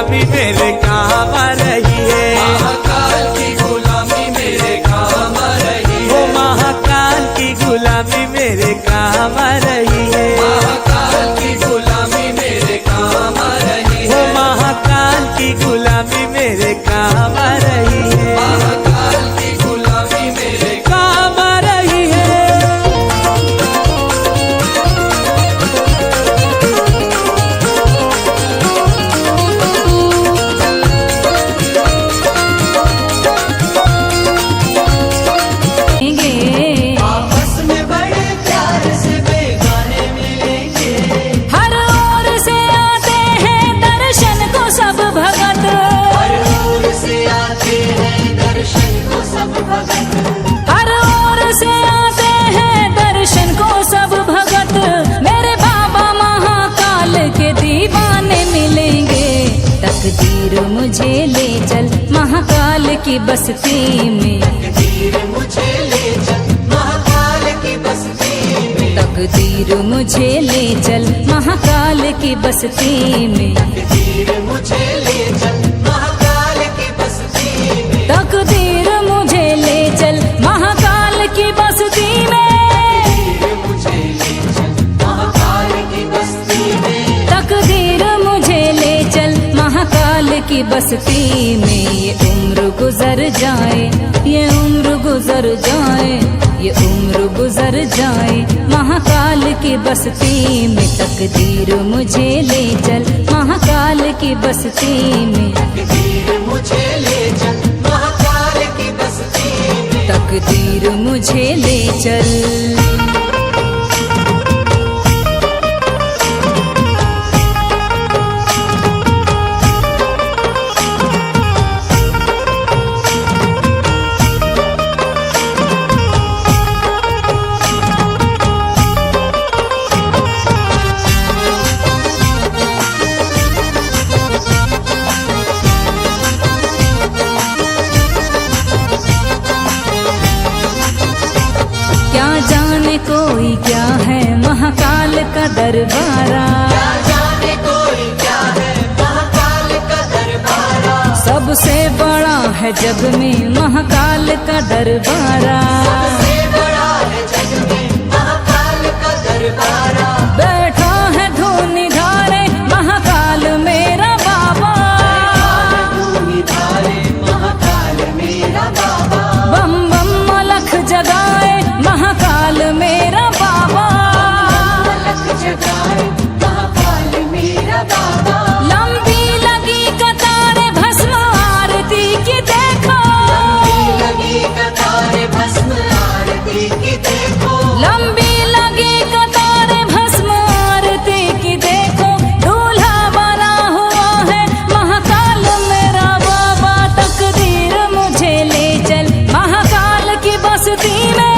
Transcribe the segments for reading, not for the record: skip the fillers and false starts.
गुलामी मेरे काम आ रही है। महाकाल की गुलामी मेरे काम आ रही है। वो महाकाल की गुलामी मेरे काम आ रही है। महाकाल की गुलामी मेरे काम आ रही है। वो महाकाल की गुलामी मेरे काम आ रही है। महाकाल की गुलामी मेरे काम आ रही है। आपस में बड़े प्यार से बेगाने मिलेंगे। हर ओर से आते हैं दर्शन को सब भगत। हर ओर से आते हैं दर्शन को सब भगत। हर ओर से आते हैं दर्शन को सब भगत। मेरे बाबा महाकाल के दीवाने मिलेंगे। तकदीर मुझे ले चल महाकाल की बस्ती में। तकदीर मुझे ले चल महाकाल की बस्ती में। तकदीर मुझे ले चल महाकाल की बस्ती में। तकदीर मुझे ले चल महाकाल की बस्ती में। तकदीर मुझे ले चल महाकाल की बस्ती में। तकदीर मुझे ले चल महाकाल की बस्ती में। तकदीर मुझे ले चल महाकाल की बस्ती में। ये उम्र गुजर जाए, ये उम्र गुजर जाए, ये उम्र गुजर जाए महाकाल की बस्ती में। तकदीर मुझे ले चल महाकाल की बस्ती में। तकदीर मुझे ले चल महाकाल की बस्ती में। तकदीर मुझे ले चल। क्या जाने कोई क्या है महाकाल का दरबारा। क्या जाने कोई क्या है महाकाल का दरबारा। सबसे बड़ा है जग में महाकाल का दरबारा। सबसे बड़ा है जग में महाकाल का दरबारा। बैठा है धूनी धारे महाकाल मेरा बाबा। धूनी धारे महाकाल मेरा बाबा। बम बम मलख जगाए महाकाल मेरा बाबा। लख जगाए महाकाल मेरा बाबा। लंबी लगी कतारें भस्म आरती की देखो। लगी कतारें भस्म आरती की देखो। लंबी लगी कतारें भस्म आरती की देखो। दूल्हा बना हुआ है महाकाल मेरा बाबा। तकदीर मुझे ले चल महाकाल की बस्ती में।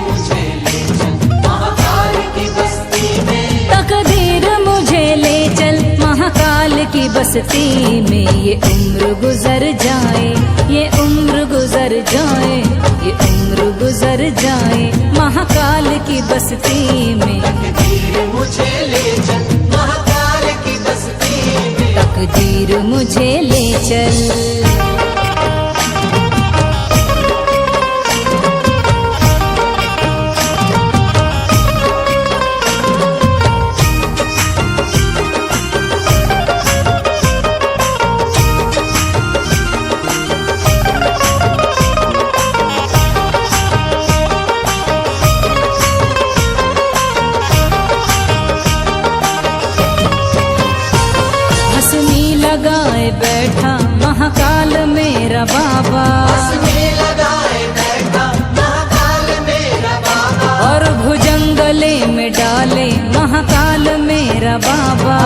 मुझे ले चल महाकाल की बस्ती में। तकदीर मुझे ले चल महाकाल की बस्ती में। ये उम्र गुजर जाए, ये उम्र गुजर जाए, ये उम्र गुजर जाए महाकाल की बस्ती में। तकदीर मुझे ले चल महाकाल की बस्ती में। तकदीर मुझे ले चल। हंसनी लगाए बैठा महाकाल मेरा बाबा। हंसने लगाए बैठा महाकाल मेरा बाबा। और भुजंगले में डाले महाकाल मेरा बाबा।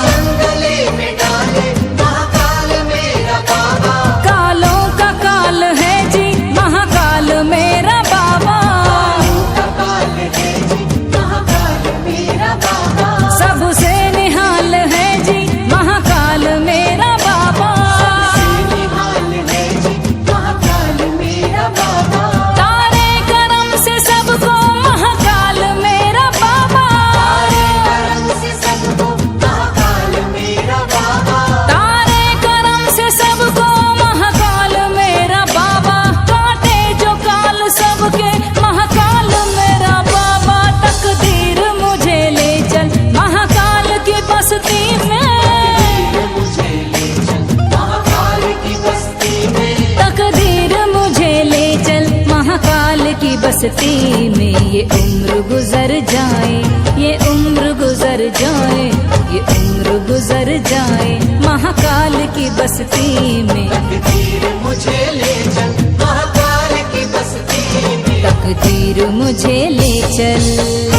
जंगले में डाले महाकाल मेरा बाबा। कालों का काल है जी महाकाल मेरा बाबा। काल है जी महाकाल मेरा बाबा। सबसे निहाल है जी महाकाल मेरा बाबा। निहाल है जी बस्ती में ये उम्र गुजर जाए, ये उम्र गुजर जाए, ये उम्र गुजर जाए महाकाल की बस्ती में। तकदीर मुझे ले चल महाकाल की बस्ती में, तकदीर मुझे ले चल।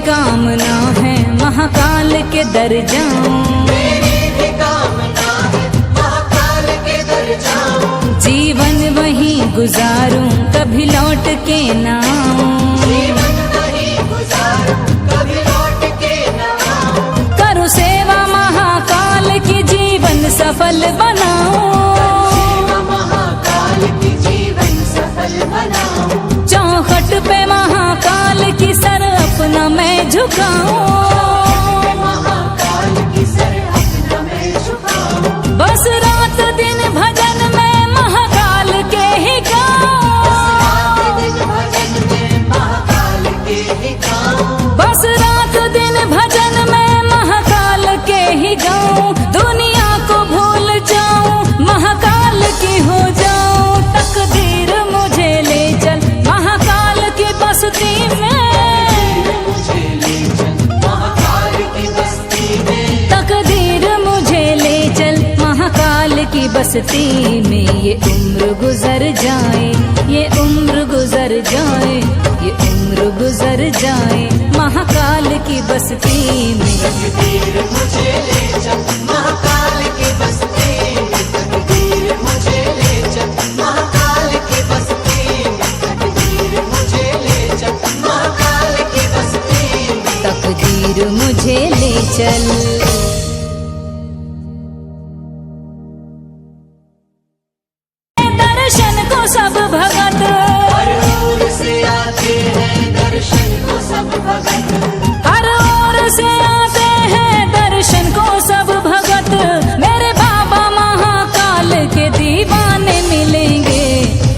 कामना है महाकाल के दर जाऊं, मेरी भी कामना है महाकाल के दर जाऊं, जीवन वहीं गुजारूं कभी लौट के ना आऊं, जीवन वहीं गुजारूं कभी लौट के ना आऊं, करूं सेवा महाकाल की जीवन सफल बनाऊं, सेवा महाकाल की जीवन सफल बनाऊं, चौखट पे महाकाल की सर अपना मैं झुकाऊं, महाकाल की सर अपना मैं झुकाऊं, बस रात दिन भजन में महाकाल के ही गाऊं, दिन भजन में महाकाल के ही गाऊं, बस रात दिन भजन में महाकाल के ही गाऊं, दुनिया को भूल जाऊं महाकाल की हो जाऊं, तकदीर मुझे ले चल महाकाल की बस्ती में, तकदीर मुझे ले चल महाकाल की बस्ती में। ये उम्र गुजर जाए, ये उम्र गुजर जाए, ये उम्र गुजर जाए महाकाल की बस्ती में। तकदीर मुझे ले चल महाकाल की बस्ती में, तकदीर मुझे ले चल महाकाल की बस्ती में, तकदीर मुझे ले चल महाकाल की बस्ती में, तकदीर मुझे ले चल। दर्शन को सब भगत हर ओर से आते हैं दर्शन को सब भगत, हर ओर से आते हैं दर्शन को सब भगत, मेरे बाबा महाकाल के दीवाने मिलेंगे,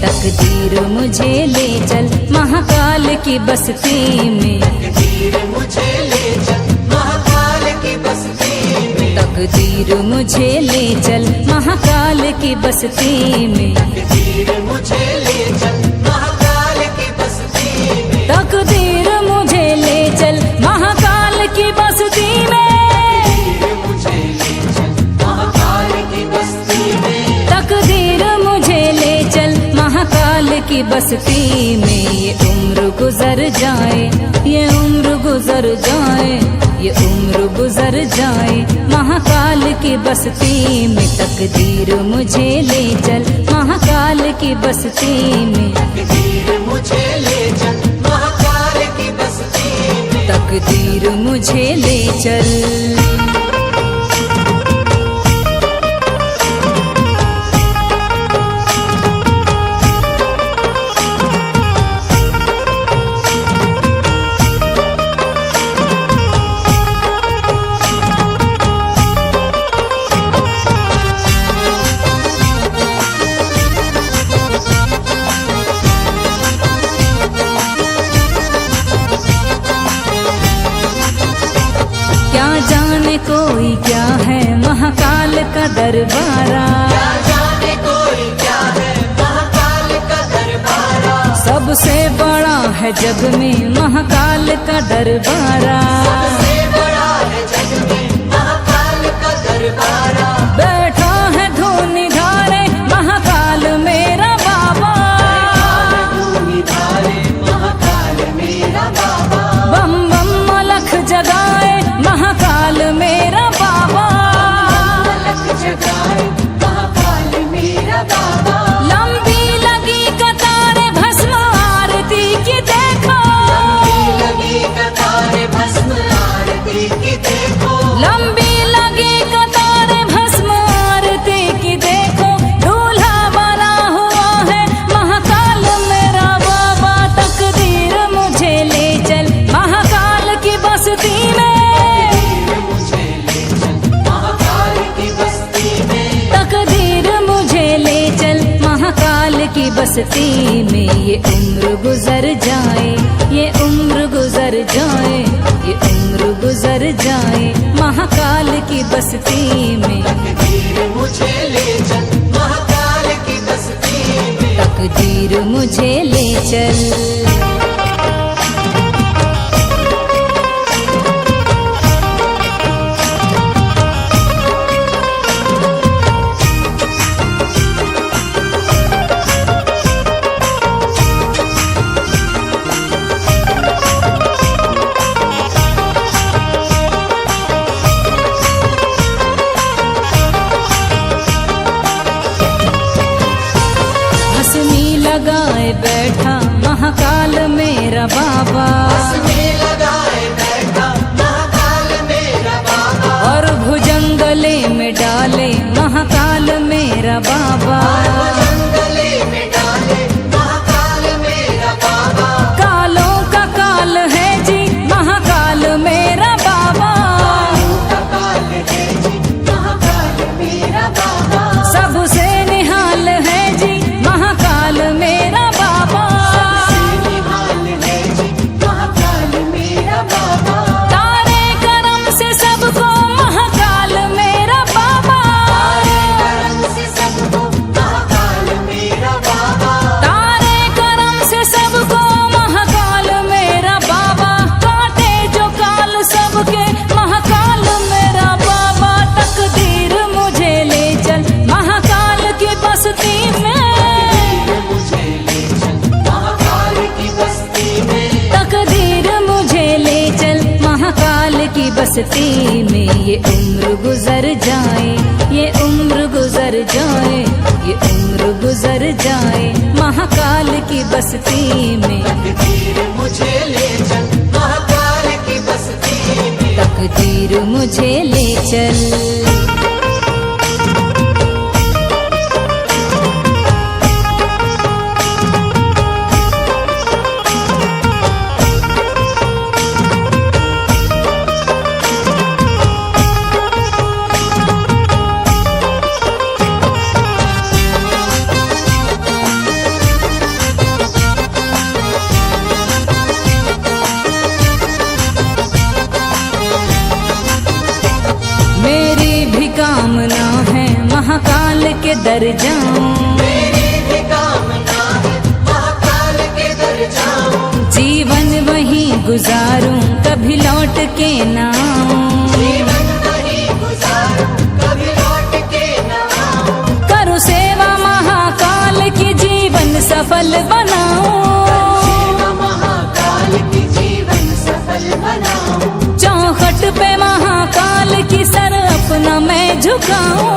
तकदीर मुझे ले चल महाकाल की बस्ती में, तकदीर मुझे ले चल महाकाल की बस्ती में, तकदीर मुझे ले चल महाकाल की बस्ती में, तकदीर मुझे ले चल महाकाल की बस्ती में, तकदीर मुझे ले चल महाकाल की बस्ती में, तकदीर मुझे ले चल महाकाल की बस्ती में, तकदीर मुझे ले चल महाकाल की बस्ती में। ये उम्र गुजर जाए, ये उम्र गुजर जाए, ये उम्र गुजर जाए महाकाल की बस्ती में, तकदीर मुझे ले चल महाकाल की बस्ती में, तकदीर मुझे ले चल महाकाल की बस्ती में, तकदीर मुझे ले चल। कोई क्या है महाकाल का दरबारा, क्या जाने कोई क्या है महाकाल का दरबारा, सबसे बड़ा है जग में महाकाल का दरबारा, सबसे बड़ा है जग में महाकाल का दरबारा, बैठा है धूनी धारे महाकाल मेरा बाबा, धूनी धारे महाकाल मेरा बाबा, बम बम मलख जगाए महाकाल मेरा बाबा, मलक जगाए महाकाल मेरा बाबा, लंबी लगी कतारें भस्म आरती की देखो, लगी कतारें भस्म आरती की देखो, लंबी लगी कतारें भस्म बसती में ये उम्र गुजर जाए, ये उम्र गुजर जाए, ये उम्र गुजर जाए महाकाल की बस्ती में। तकदीर मुझे ले चल महाकाल की बस्ती में, तकदीर मुझे ले चल। लगाए बैठा महाकाल मेरा बाबा, हंसने लगाए बैठा महाकाल मेरा बाबा, और भुजंगले में डाले महाकाल मेरा बाबा, जंगले में डाले महाकाल मेरा बाबा, कालों का काल है जी महाकाल मेरा बाबा, का काल है जी महाकाल मेरा बाबा, सबसे निहाल है जी महाकाल मेरा बाबा, निहाल है जी महाकाल मेरा बाबा, तारे करम से सबको महाकाल मेरा बाबा, करम से सबको महाकाल मेरा बाबा, तारे करम से सबको महाकाल मेरा बाबा, काटे जो काल सबके महाकाल मेरा बाबा, तकदीर मुझे ले चल महाकाल की बस्ती में, मुझे ले चल महाकाल की बस्ती में, तकदीर मुझे ले चल महाकाल की बस्ती में। ये उम्र गुजर जाए, ये उम्र गुजर जाए, ये उम्र गुजर जाए महाकाल की बस्ती में। तकदीर मुझे ले चल महाकाल की बस्ती में, तकदीर मुझे ले चल। मेरी भी कामना है महाकाल के दर जाऊं, मेरी भी कामना है महाकाल के दर जाऊं, जीवन वहीं गुजारूं कभी लौट के ना आऊं, जीवन वहीं गुजारूं कभी लौट के न आऊं, करूं सेवा महाकाल की जीवन सफल बनाऊं, सेवा महाकाल की जीवन सफल बनाऊं, चौखट पे महाकाल की सर अपना मैं झुकाऊं,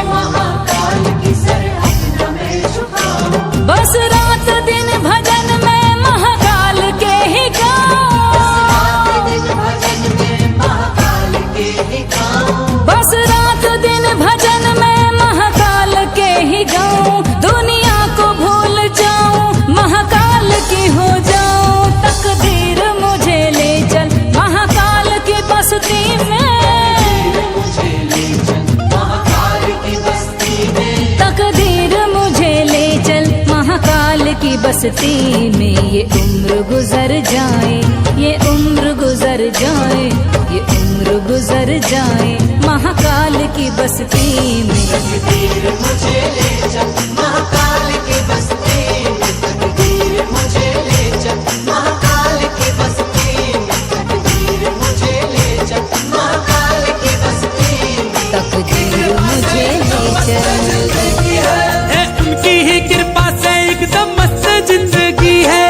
महाकाल की सर अपना मैं झुकाऊं, बस रात दिन भजन में महाकाल के ही गाऊं, दिन भजन में महाकाल के ही गाऊं, बस रात दिन भजन में महाकाल के ही गाऊं, दुनिया को भूल जाऊं महाकाल की हो जाऊं, तकदीर मुझे ले चल महाकाल की बस्ती में, मुझे ले चल महाकाल की बस्ती में, तकदीर मुझे ले चल महाकाल की बस्ती में। ये उम्र गुजर जाए, ये उम्र गुजर जाए, ये उम्र गुजर जाए महाकाल की बस्ती में। तकदीर मुझे ले चल महाकाल की बस्ती में, तकदीर मुझे ले चल महाकाल की बस्ती में, तकदीर मुझे ले चल महाकाल की बस्ती में, तकदीर मुझे ले चल। है उनकी ही कृपा से एकदम मस्त जिंदगी है,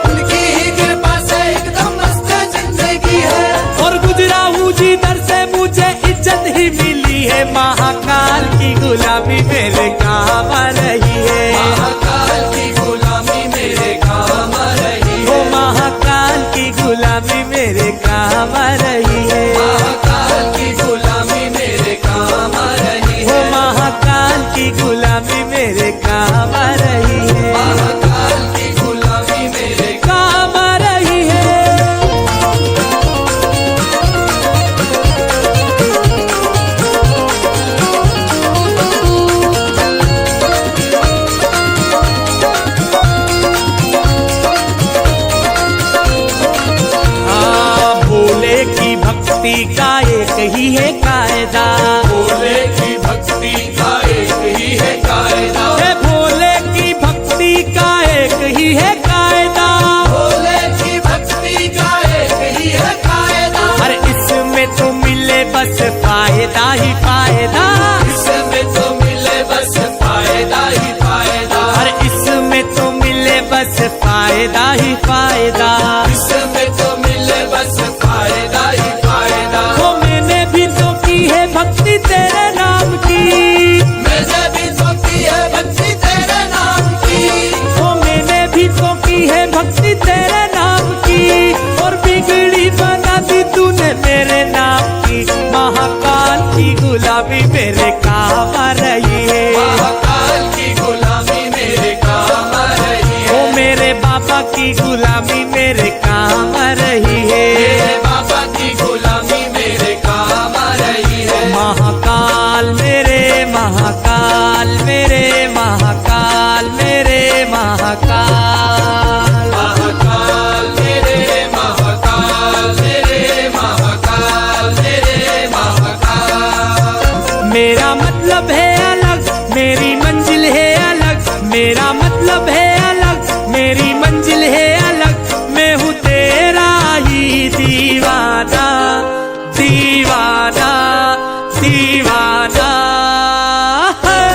उनकी ही कृपा से एकदम मस्त जिंदगी है, और गुजरा हूँ जिधर से मुझे इज्जत ही मिली है, महाकाल की गुलामी मेरे काम आ रही बस फायदा ही फायदा, इसमें तो मिले बस फायदा ही फायदा। वो मैंने भी तो की है भक्ति तेरे नाम की, मैंने भी तो की है भक्ति तेरे नाम की, वो मैंने भी तो की है भक्ति तेरे नाम की, और बिगड़ी बना दी तूने मेरे नाम की। महाकाल की गुलाबी मेरे काम आ रही है, महाकाल की गुलामी मेरे काम आ रही है। वो मेरे बाबा की गुलामी मेरे काम आ रही है, मेरे बाबा की गुलामी मेरे काम आ रही है। महाकाल मेरे महाकाल मेरे महाकाल मेरे महाकाल। महाकाल मेरे महाकाल मेरे महाकाल मेरे महाकाल। मेरा मतलब है अलग, मेरी मंजिल है अलग, मेरा मतलब है अलग, मेरी मंजिल है अलग। मैं हूँ तेरा ही दीवाना, दीवाना दीवाना है।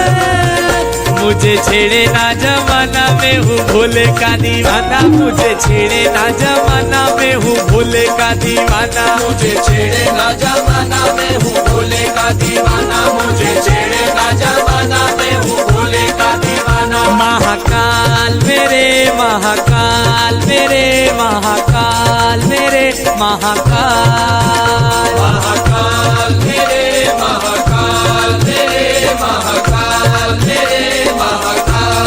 मुझे छेड़े ना जमाना, मैं हूँ भोले का दीवाना, मुझे छेड़े ना जमाना, मैं हूँ भोले का दीवाना। मुझे छेड़े ना जमाना, मैं हूँ भोले का दीवाना। मुझे छेड़े ना जमाना, मैं हूँ भोले का दीवाना। महाकाल मेरे महाकाल मेरे महाकाल मेरे महाकाल। महाकाल मेरे महाकाल मेरे महाकाल मेरे महाकाल।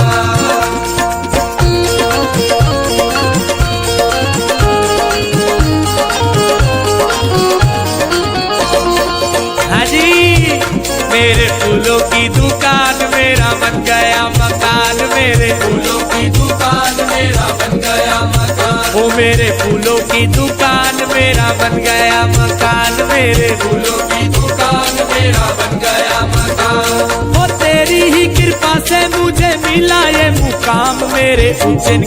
हाँ जी, मेरे फूलों की दुकान मेरा बन गया मकान, मेरे फूलों की दुकान मेरा बन गया मकान। ओ मेरे फूलों की दुकान मेरा बन गया मकान, मेरे फूलों की दुकान मेरा बन गया मकान। वो तेरी ही कृपा से मुझे मिला ये मुकाम। मेरे उज्जैन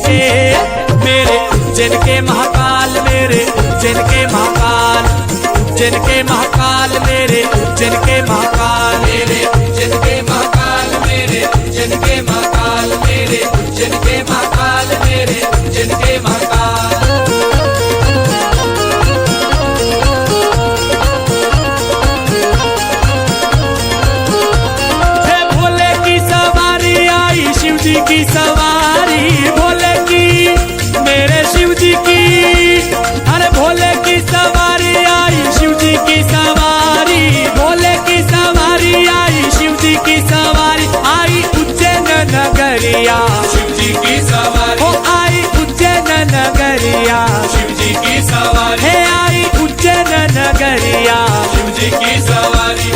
के महाकाल, मेरे उज्जैन के महाकाल, उज्जैन के महाकाल, मेरे उज्जैन के महाकाल, मेरे उज्जैन के महाकाल, मेरे उज्जैन के महाकाल, मेरे उज्जैन के महाकाल, मेरे उज्जैन के महाकाल। हे भोले की सवारी आई, शिव जी की सवारी, भोले की मेरे शिव जी की, अरे भोले की सवारी आई, शिव जी की सवारी, भोले की सवारी आई, शिव जी की सवारी आई। उज्जैन नगरिया शिव जी की सवारी, ओ आई उज्जैन नगरिया, शिव जी की सवारी, हे आई उज्जैन नगरिया। शिव जी की सवारी।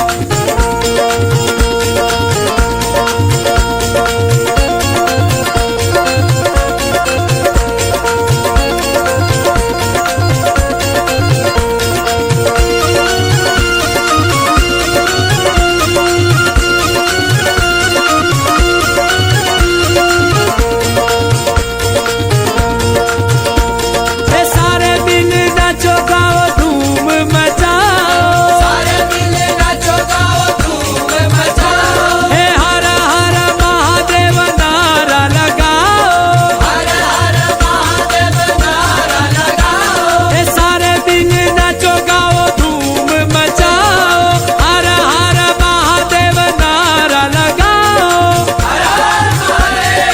हे सारे दिन नाचो गाओ धूम मचाओ, सारे मिले नाचो गाओ धूम मचाओ। हे हर हर महादेव नारा लगाओ, हर हर महादेव नारा लगाओ। हे सारे दिन नाचो गाओ धूम मचाओ, हर हर महादेव नारा लगाओ। हर हर महादेव,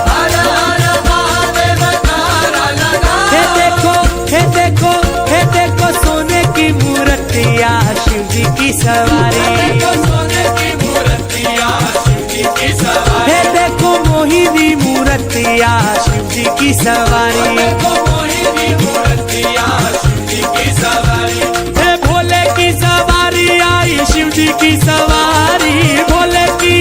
हर हर महादेव नारा लगाओ। हे देखो हे देखो हे देखो सोने की मूर्तियाँ शिव जी की सवारी, देखो सोने की मूर्तियाँ शिव जी की सवारी। हे देखो मोहिनी मूर्तियाँ शिव जी की सवारी, देखो मोहिनी मूर्तियाँ शिव जी की सवारी। हे भोले की सवारी आई, शिव जी की सवारी, भोले की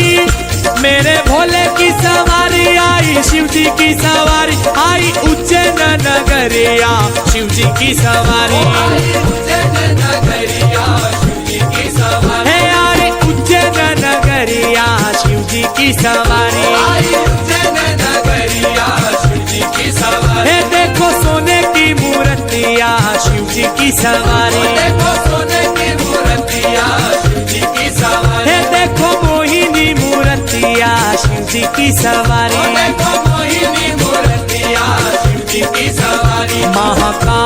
मेरे भोले की सवारी आई, शिव जी की सवारी आई। उज्जैन नगरिया शिव जी की सवारी, आई उज्जैन नगरिया शिव जी की सवारी। हे आई उज्जैन नगरिया शिव जी की सवारी। आई उज्जैन नगरिया शिव जी की सवारी। हे देखो सोने की मूर्तियाँ शिव जी की सवारी, देखो सोने की मूर्तियाँ शिव जी की सवारी। हे देखो मोहिनी मूर्तियाँ शिव जी की सवारी, देखो मोहिनी मूर्तिया शिव जी की सवारी। महाकाल